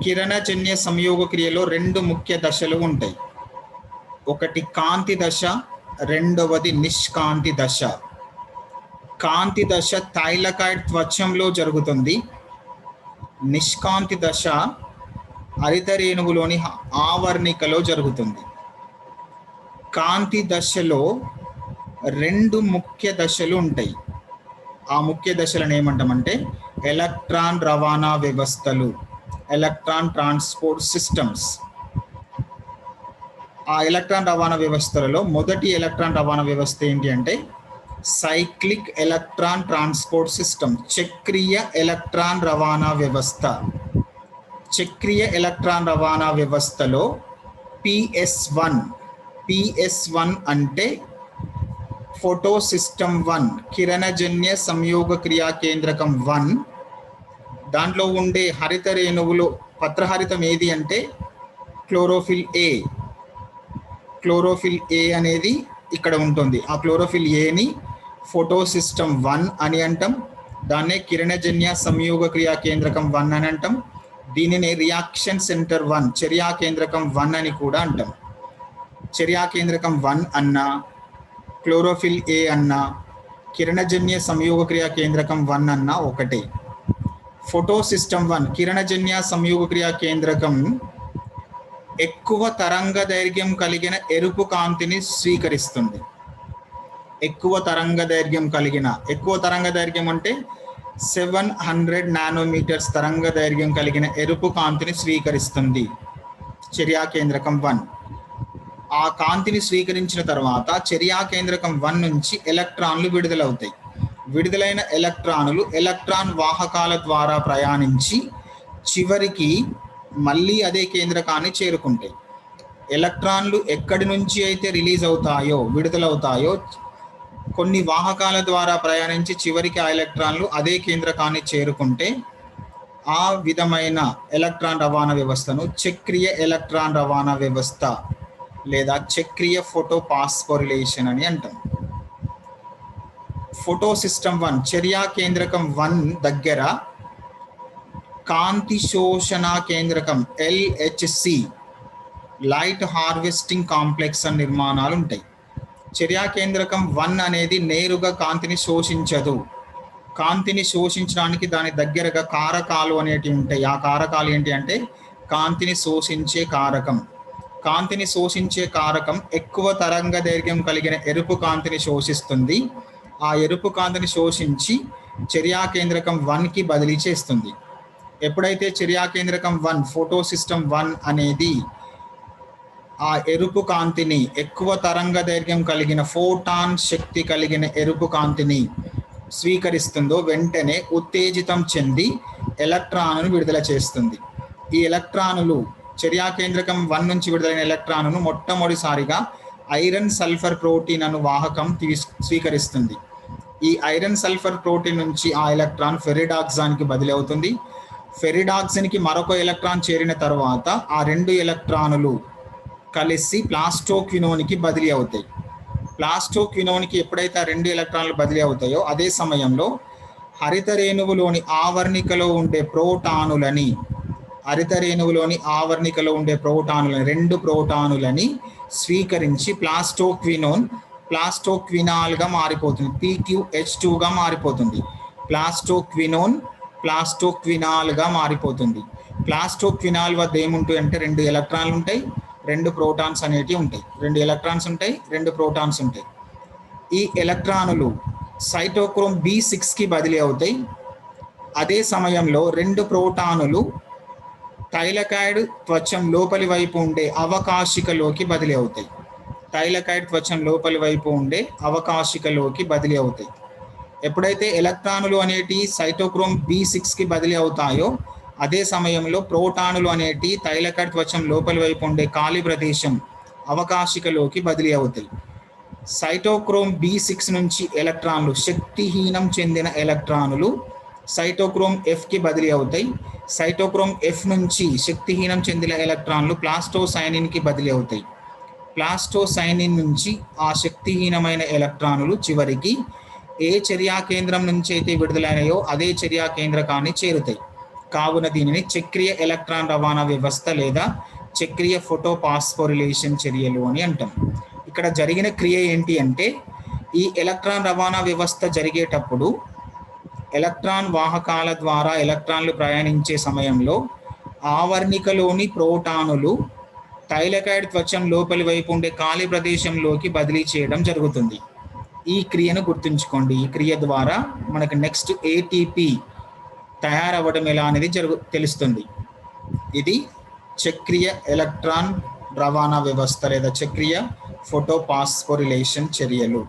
కిరణజన్య సంయోగ క్రియలో రెండు ముఖ్య దశలు ఉంటాయి. ఒకటి కాంతి దశ, రెండవది నిష్కాంతి దశ. కాంతి దశ థైలకాయిడ్ త్వచంలో జరుగుతుంది. నిష్కాంతి దశ హరిత రేణువులోని ఆవర్ణికలో జరుగుతుంది. కాంతి దశలో రెండు ముఖ్య దశలు ఉంటాయి. ఆ ముఖ్య దశలను ఏమంటామంటే ఎలక్ట్రాన్ రవాణా వ్యవస్థలు, ఎలక్ట్రాన్ ట్రాన్స్పోర్ట్ సిస్టమ్స్. ఆ ఎలక్ట్రాన్ రవాణా వ్యవస్థలలో మొదటి ఎలక్ట్రాన్ రవాణా వ్యవస్థ ఏంటి అంటే సైక్లిక్ ఎలక్ట్రాన్ ట్రాన్స్పోర్ట్ సిస్టమ్, చక్రీయ ఎలక్ట్రాన్ రవాణా వ్యవస్థ. చక్రీయ ఎలక్ట్రాన్ రవాణా వ్యవస్థలో PS1 అంటే ఫోటో సిస్టమ్ 1, కిరణజన్య సంయోగ క్రియా కేంద్రకం 1. దాంట్లో ఉండే హరిత రేణువులు పత్రహరితం ఏది అంటే క్లోరోఫిల్ ఏ. క్లోరోఫిల్ ఏ అనేది ఇక్కడ ఉంటుంది. ఆ క్లోరోఫిల్ ఏని ఫోటో సిస్టమ్ 1 అని అంటాం. దాన్నే కిరణజన్య సంయోగ క్రియా కేంద్రకం 1 అని అంటాం. దీనిని రియాక్షన్ సెంటర్ 1, చర్యా కేంద్రకం 1 అని కూడా అంటాం. చర్యా కేంద్రకం 1 అన్నా, క్లోరోఫిల్ ఏ అన్నా, కిరణజన్య సంయోగ క్రియా కేంద్రకం 1 అన్నా ఒకటే. ఫోటో సిస్టమ్ 1 కిరణజన్య సంయోగ క్రియా కేంద్రకం ఎక్కువ తరంగ దైర్ఘ్యం కలిగిన ఎరుపు కాంతిని స్వీకరిస్తుంది. ఎక్కువ తరంగ దైర్ఘ్యం అంటే 700 నానోమీటర్స్ తరంగ దైర్ఘ్యం కలిగిన ఎరుపు కాంతిని స్వీకరిస్తుంది చర్యా కేంద్రకం 1. ఆ కాంతిని స్వీకరించిన తర్వాత చర్యా కేంద్రకం 1 నుంచి ఎలక్ట్రాన్లు విడుదలవుతాయి. విడుదలైన ఎలక్ట్రానులు ఎలక్ట్రాన్ వాహకాల ద్వారా ప్రయాణించి చివరికి మళ్ళీ అదే కేంద్రకాన్ని చేరుకుంటాయి. ఎలక్ట్రాన్లు ఎక్కడి నుంచి అయితే విడుదలవుతాయో కొన్ని వాహకాల ద్వారా ప్రయాణించి చివరికి ఆ ఎలక్ట్రాన్లు అదే కేంద్రకాన్ని చేరుకుంటే ఆ విధమైన ఎలక్ట్రాన్ రవాణా వ్యవస్థను చక్రీయ ఎలక్ట్రాన్ రవాణా వ్యవస్థ లేదా చక్రీయ ఫోటో పాస్ఫోరిలేషన్ అని అంటాం. ఫోటో సిస్టమ్ 1 చర్యా కేంద్రకం 1 దగ్గర కాంతి శోషణ కేంద్రకం LHC, లైట్ హార్వెస్టింగ్ కాంప్లెక్స్ అని నిర్మాణాలు ఉంటాయి. చర్యా కేంద్రకం 1 అనేది నేరుగా కాంతిని శోషించదు. కాంతిని శోషించడానికి దాని దగ్గరగా కారకాలు అనేటివి ఉంటాయి. ఆ కారకాలు ఏంటి అంటే కాంతిని శోషించే కారకం. కాంతిని శోషించే కారకం ఎక్కువ తరంగ దైర్ఘ్యం కలిగిన ఎరుపు కాంతిని శోషిస్తుంది. ఆ ఎరుపు కాంతిని శోషించి చర్యా కేంద్రకం 1కి బదిలీ చేస్తుంది. ఎప్పుడైతే చర్యా కేంద్రకం 1 ఫోటో సిస్టమ్ 1 అనేది ఆ ఎరుపు కాంతిని ఎక్కువ తరంగ దైర్ఘ్యం కలిగిన ఫోటాన్ శక్తి కలిగిన ఎరుపు కాంతిని స్వీకరిస్తుందో వెంటనే ఉత్తేజితం చెంది ఎలక్ట్రాన్ను విడుదల చేస్తుంది. ఈ ఎలక్ట్రానులు చర్యా కేంద్రకం 1 నుంచి విడుదలైన ఎలక్ట్రాన్ను మొట్టమొదటిసారిగా ఐరన్ సల్ఫర్ ప్రోటీన్ అను వాహకం స్వీకరిస్తుంది. ఈ ఐరన్ సల్ఫర్ ప్రోటీన్ నుంచి ఆ ఎలక్ట్రాన్ ఫెరిడాక్సాన్కి బదిలీ అవుతుంది. ఫెరిడాక్సిన్కి మరొక ఎలక్ట్రాన్ చేరిన తర్వాత ఆ రెండు ఎలక్ట్రానులు కలిసి ప్లాస్టోక్వినోన్కి బదిలీ అవుతాయి. ప్లాస్టోక్వినోన్కి ఎప్పుడైతే ఆ రెండు ఎలక్ట్రాన్లు బదిలీ అవుతాయో అదే సమయంలో హరిత రేణువులోని ఆవర్ణికలో ఉండే ప్రోటానులని రెండు ప్రోటానులని స్వీకరించి ప్లాస్టోక్వినాల్గా మారిపోతుంది. PQH2గా మారిపోతుంది. ప్లాస్టోక్వినాల్గా మారిపోతుంది. ప్లాస్టోక్వినాల్ వద్ద ఏముంటాయి అంటే రెండు ఎలక్ట్రాన్లు ఉంటాయి, రెండు ప్రోటాన్స్ అనేటివి ఉంటాయి. రెండు ప్రోటాన్స్ ఉంటాయి. ఈ ఎలక్ట్రానులు సైటోక్రోమ్ B6కి బదిలీ అవుతాయి. అదే సమయంలో రెండు ప్రోటానులు థైలకాయిడ్ త్వచం లోపలి వైపు ఉండే అవకాశికలోకి బదిలీ అవుతాయి. ఎప్పుడైతే ఎలక్ట్రానులు అనేటి సైటోక్రోమ్ B6కి బదిలీ అవుతాయో అదే సమయంలో ప్రోటానులు అనేటి థైలకాయిడ్ త్వచం లోపలి వైపు ఉండే ఖాళీ ప్రదేశం అవకాశికలోకి బదిలీ అవుతాయి. సైటోక్రోమ్ B6 నుంచి ఎలక్ట్రాన్లు శక్తిహీనం చెందిన ఎలక్ట్రానులు సైటోక్రోమ్ Fకి బదిలీ అవుతాయి. సైటోక్రోమ్ F నుంచి శక్తిహీనం చెందిన ఎలక్ట్రాన్లు ప్లాస్టోసైనిన్కి బదిలీ అవుతాయి. ప్లాస్టోసైనిన్ నుంచి ఆ శక్తిహీనమైన ఎలక్ట్రానులు చివరికి ఏ చర్యా కేంద్రం నుంచి అయితే విడుదలైనాయో అదే చర్యా కేంద్రకాన్ని చేరుతాయి. కావున దీనిని చక్రీయ ఎలక్ట్రాన్ రవాణా వ్యవస్థ లేదా చక్రీయ ఫోటోపాస్ఫోరిలేషన్ చర్యలు అని అంటాం. ఇక్కడ జరిగిన క్రియ ఏంటి అంటే, ఈ ఎలక్ట్రాన్ రవాణా వ్యవస్థ జరిగేటప్పుడు ఎలక్ట్రాన్ వాహకాల ద్వారా ఎలక్ట్రాన్లు ప్రయాణించే సమయంలో ఆవర్ణికలోని ప్రోటానులు థైలకాయిడ్ త్వచం లోపలి వైపు ఉండే ఖాళీ ప్రదేశంలోకి బదిలీ చేయడం జరుగుతుంది. ఈ క్రియను గుర్తుంచుకోండి. ఈ క్రియ ద్వారా మనకు నెక్స్ట్ ఏటీపీ తయారవ్వడం ఎలా అనేది తెలుస్తుంది. ఇది చక్రీయ ఎలక్ట్రాన్ రవాణా వ్యవస్థ లేదా చక్రీయ ఫోటోపాస్ఫోరిలేషన్ చర్యలు.